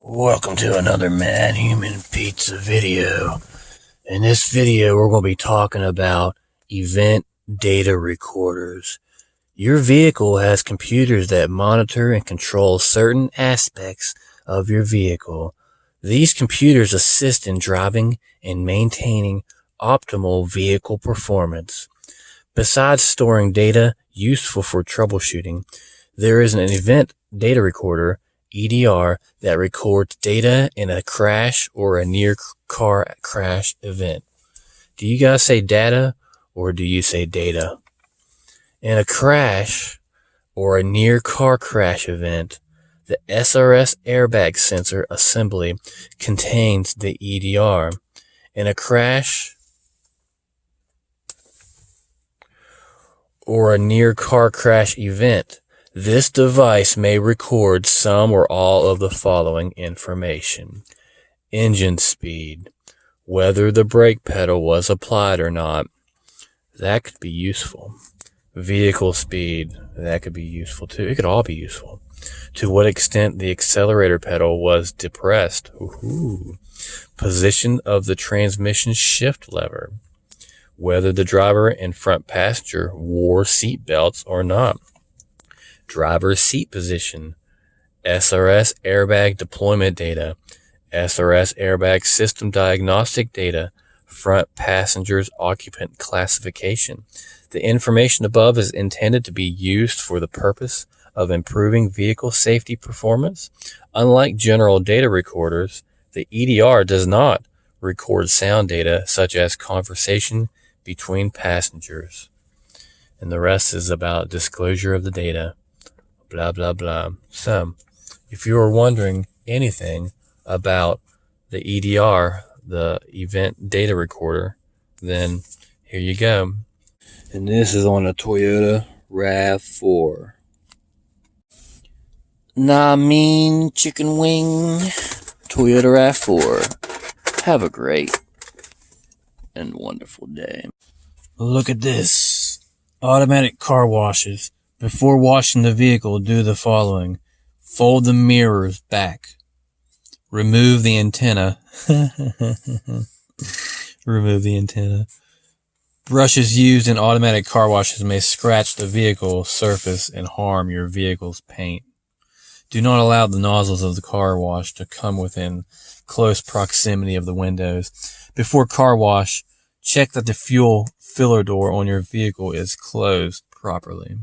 Welcome to another Matthumanpizza video. In this video, we're going to be talking about event data recorders. Your vehicle has computers that monitor and control certain aspects of your vehicle. These computers assist in driving and maintaining optimal vehicle performance. Besides storing data useful for troubleshooting, there is an event data recorder EDR that records data in a crash or a near car crash event. Do you guys say data or do you say data? In a crash or a near car crash event, the SRS airbag sensor assembly contains the EDR. In a crash or a near car crash event, this device may record some or all of the following information: engine speed, whether the brake pedal was applied or not. That could be useful. Vehicle speed, that could be useful too. It could all be useful. To what extent the accelerator pedal was depressed. Position of the transmission shift lever, whether the driver and front passenger wore seat belts or not. Driver's seat position, SRS airbag deployment data, SRS airbag system diagnostic data, front passenger's occupant classification. The information above is intended to be used for the purpose of improving vehicle safety performance. Unlike general data recorders, the EDR does not record sound data such as conversation between passengers. And the rest is about disclosure of the data. Blah, blah, blah. So, if you are wondering anything about the EDR, the event data recorder, then here you go. And this is on a Toyota RAV4. Nah, mean chicken wing. Toyota RAV4. Have a great and wonderful day. Look at this. Automatic car washes. Before washing the vehicle, do the following. Fold the mirrors back. Remove the antenna. Remove the antenna. Brushes used in automatic car washes may scratch the vehicle surface and harm your vehicle's paint. Do not allow the nozzles of the car wash to come within close proximity of the windows. Before car wash, check that the fuel filler door on your vehicle is closed properly.